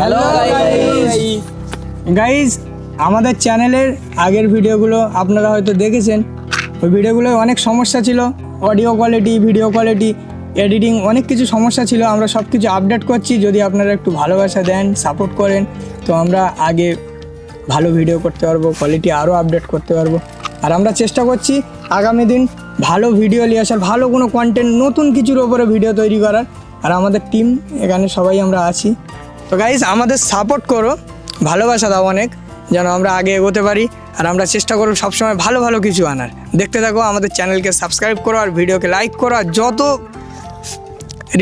Hello guys, আমাদের চ্যানেলের আগের ভিডিওগুলো আপনারা হয়তো দেখেছেন। ওই ভিডিওগুলোয় অনেক সমস্যা ছিল, audio quality, video quality, editing, অনেক কিছু সমস্যা ছিল। আমরা সব কিছু আপডেট করছি। যদি আপনারা একটু ভালোবাসা দেন, সাপোর্ট করেন, তো আমরা আগে ভালো ভিডিও করতে পারবো, কোয়ালিটি আরও আপডেট করতে পারবো। আর আমরা চেষ্টা করছি আগামী দিন ভালো ভিডিও নিয়ে আসার, ভালো কোনো কন্টেন্ট, নতুন কিছুর ওপরে ভিডিও তৈরি করার। আর আমাদের টিম এখানে সবাই আমরা আছি। তো গাইস, আমাদের সাপোর্ট করো, ভালোবাসা দাও অনেক, যেন আমরা আগে এগোতে পারি। আর আমরা চেষ্টা করব সবসময় ভালো ভালো কিছু আনার। দেখতে থাকো, আমাদের চ্যানেলকে সাবস্ক্রাইব করো, আর ভিডিওকে লাইক করো, আর যত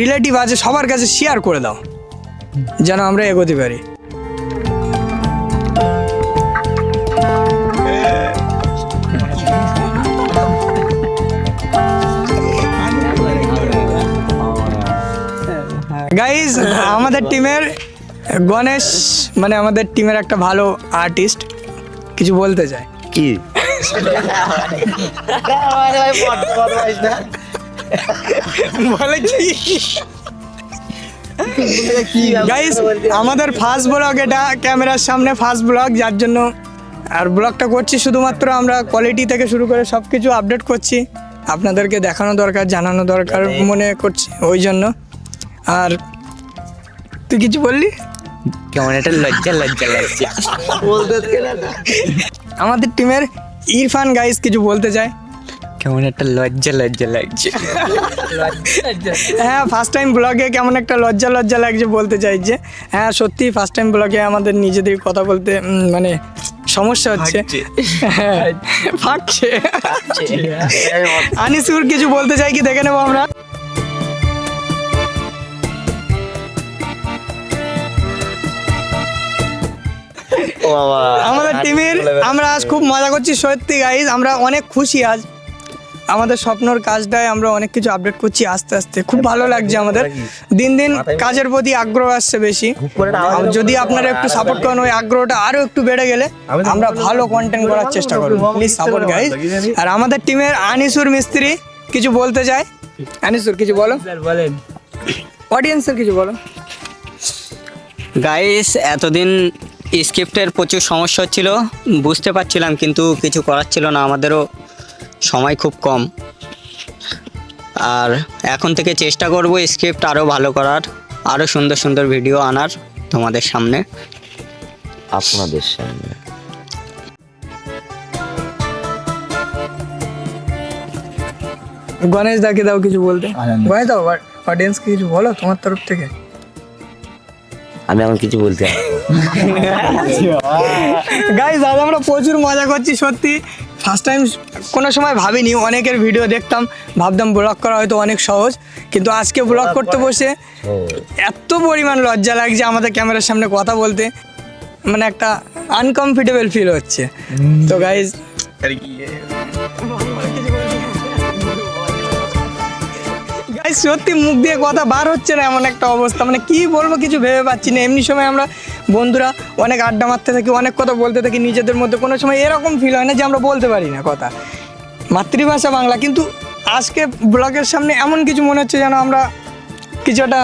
রিলেটিভ আছে সবার কাছে শেয়ার করে দাও, যেন আমরা এগোতে পারি। গাইজ, আমাদের টিমের গণেশ মানে আমাদের টিমের একটা ভালো আর্টিস্ট, কিছু বলতে চায়। কি বলে কি গাইজ, আমাদের ফার্স্ট ব্লগ, এটা ক্যামেরার সামনে ফার্স্ট ব্লগ, যার জন্য আর ব্লগটা করছি শুধুমাত্র আমরা কোয়ালিটি থেকে শুরু করে সব কিছু আপডেট করছি, আপনাদেরকে দেখানো দরকার, জানানো দরকার মনে করছি, ওই জন্য। আর তুই কিছু বললি? কেমন একটা লজ্জা লজ্জা লাগছে আমাদের টিমের ইরফান গাইস কিছু বলতে চায়। কেমন একটা লজ্জা লজ্জা লাগছে হ্যাঁ, ফার্স্ট টাইম ব্লগে কেমন একটা লজ্জা লজ্জা লাগছে বলতে চাইছে। হ্যাঁ সত্যি, ফার্স্ট টাইম ব্লগে আমাদের নিজেদের কথা বলতে মানে সমস্যা হচ্ছে। হ্যাঁ, ফাঁকছে। আনিসুর কিছু বলতে চাই কি, দেখে নেবো আমরা। আমাদের টিমের আমরা আজ খুব মজা করছি সত্যি গাইজ, আমরা অনেক খুশি আজ। আমাদের স্বপ্নর কাজটায় আমরা অনেক কিছু আপডেট করছি আস্তে আস্তে, খুব ভালো লাগছে আমাদের। দিন দিন কাজের প্রতি আগ্রহ আসছে বেশি। যদি আপনারা একটু সাপোর্ট করেন, ওই আগ্রহটা আরো একটু বেড়ে গেলে আমরা ভালো কন্টেন্ট করার চেষ্টা করবো। Please support guys. আর আমাদের টিমের আনিসুর মিস্ত্রি কিছু বলতে চায়। আনিসুর কিছু বলো, বলেন। অডিয়েন্সের কিছু বলো। গাইস, এতদিন স্ক্রিপ্টের প্রচুর সমস্যা হচ্ছিল, বুঝতে পারছিলাম, কিন্তু কিছু করার ছিল না, আমাদেরও সময় খুব কম। আর এখন থেকে চেষ্টা করব স্ক্রিপ্ট আরও ভালো করার, আরও সুন্দর সুন্দর ভিডিও আনার তোমাদের সামনে, আপনাদের সামনে। গণেশ দাকে দাও কিছু বলতে। গণেশ দাও, অডিয়েন্সকে কিছু বলো তোমার তরফ থেকে। আমি এখন কিছু বলতে গাইজ, আজ আমরা প্রচুর মজা করছি সত্যি। ফার্স্ট টাইম কোনো সময় ভাবিনি, অনেকের ভিডিও দেখতাম, ভাবতাম ব্লগ করা হয়তো অনেক সহজ, কিন্তু আজকে ব্লগ করতে বসে এত পরিমাণ লজ্জা লাগছে আমাদের ক্যামেরার সামনে কথা বলতে, মানে একটা আনকমফর্টেবল ফিল হচ্ছে। তো গাইজ, সত্যি মুখ দিয়ে কথা বার হচ্ছে না, এমন একটা অবস্থা, মানে কি বলবো কিছু ভেবে পাচ্ছি না। এমনি সময় আমরা বন্ধুরা অনেক আড্ডা মারতে থাকি, অনেক কথা বলতে থাকি নিজেদের মধ্যে, কোনো সময় এরকম ফিল হয় না যে আমরা বলতে পারি না কথা, মাতৃভাষা বাংলা, কিন্তু আজকে ব্লগের সামনে এমন কিছু মনে হচ্ছে যেন আমরা কিছুটা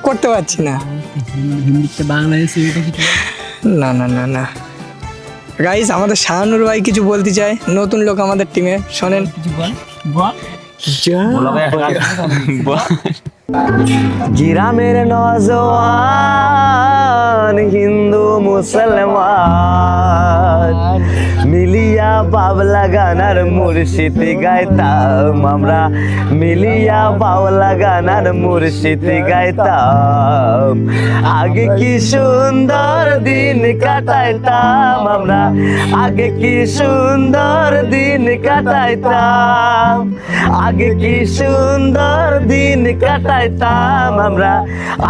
করতে পারছি না। না না না না গাইস, আমাদের শাহানুর ভাই কিছু বলতে চায়, নতুন লোক আমাদের টিমে, শোনেন। গ্রামের নজওয়ান হিন্দু মুসলমান মিলিয়া বাবলা গানার মুর্শিদি গাইতাম আমরা, মিলিয়া বাবলা গানার মুর্শিদি গাইতাম। আগে কি সুন্দর দিন কাটাইতাম আমরা, আগে কি সুন্দর দিন কাটাইতাম, আগে কি সুন্দর দিন কাটাইতাম আমরা,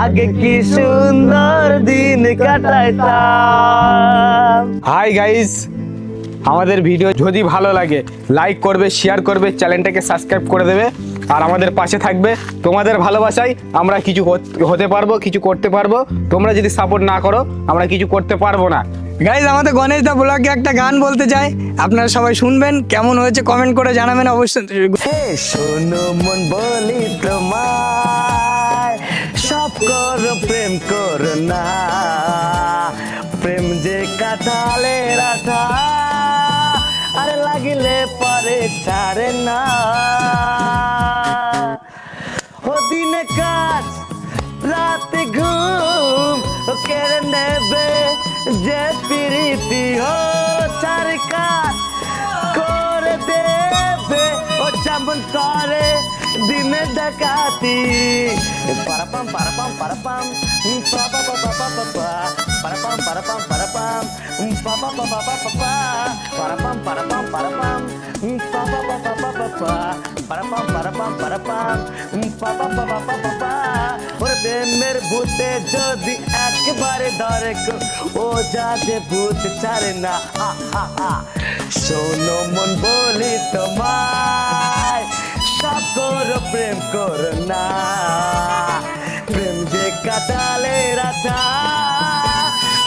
আগে কি সুন্দর দিন কাটাইতাম। হাই গাইস, আমাদের ভিডিও যদি ভালো লাগে লাইক করবে, শেয়ার করবে, চ্যানেলটাকে সাবস্ক্রাইব করে দেবে, আর আমাদের পাশে থাকবে। তোমাদের ভালোবাসায় আমরা কিছু হতে পারবো, কিছু করতে পারবো। তোমরা যদি সাপোর্ট না করো আমরা কিছু করতে পারবো না। গাইজ, আমাদের গণেশ দা ব্লগে একটা গান বলতে চাই, আপনারা সবাই শুনবেন, কেমন হয়েছে কমেন্ট করে জানাবেন অবশ্যই। শোনো মন বলি তোমায়, সব করো প্রেম করো না, প্রেম যে কাঁঠালের আঠা, আরে লাগিলে পরে ছাড়ে না। ও দিনে কাজ রাতে ঘুম কেড়ে নেবে যে প্রীতি, ও চার কাজ করে দেবে ও যেমন করে দিনে ডাকাতি। পারাপাম পারাপাম পারাপাম পাপা পাপা পাপা পারাপাম পারাপাম পারাপাম পাপা পাপা পাপা পারাপাম পারাপাম পারাপাম পাপা পাপা পাপা পারাপাম পারাপাম পারাপাম পাপা পাপা পাপা। ওর প্রেমের ভূতে যদি একবারে ধরে গো, ও যা যে ভূত ছাড়ে না। শোনো মন বলি তোমায়, সব করো প্রেম করো না, প্রেম যে কাঁঠালের আঠা,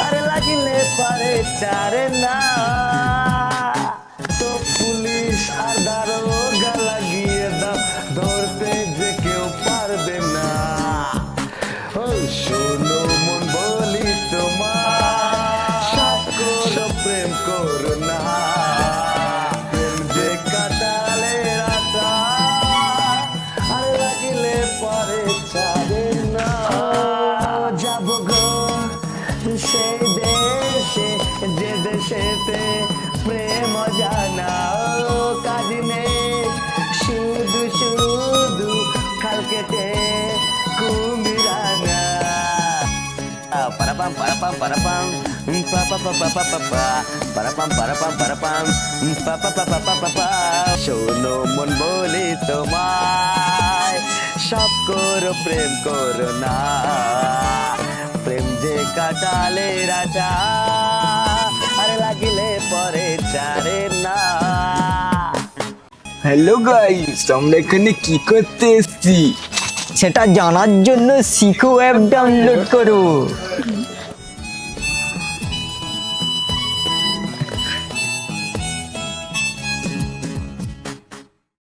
আরে লাগিলে পারে ছাড়ে না। তো পুলিশ আর দারোগা লাগিয়ে দাও, ধরতে যে কেউ পারবে না। ও শোনো মন বলি তোমায়, সব করো প্রেম করো না, প্রেম যে কাঁঠালের আঠা, আর লাগিলে পরে ছাড়ে না। যাব গো সেই দেশে যে দেশেতে প্রেম জানা, ও কাজ নেই শুধু শুধু খাল কেটে কুমিরানা। পারাপাম পারাপাম পারাপাম পাপা পাপা পাপা পারাপাম পারাপাম পারাপাম পাপা পাপা পাপা। শোনো মন বলি তোমায়, সব করো প্রেম করো না, প্রেম যে কাঁঠালের আঠা, আরে লাগিলে পরে ছাড়ে না। হ্যালো গাইস, আমরা এখানে কি করতে এসেছি সেটা জানার জন্য শিখো অ্যাপ ডাউনলোড করো।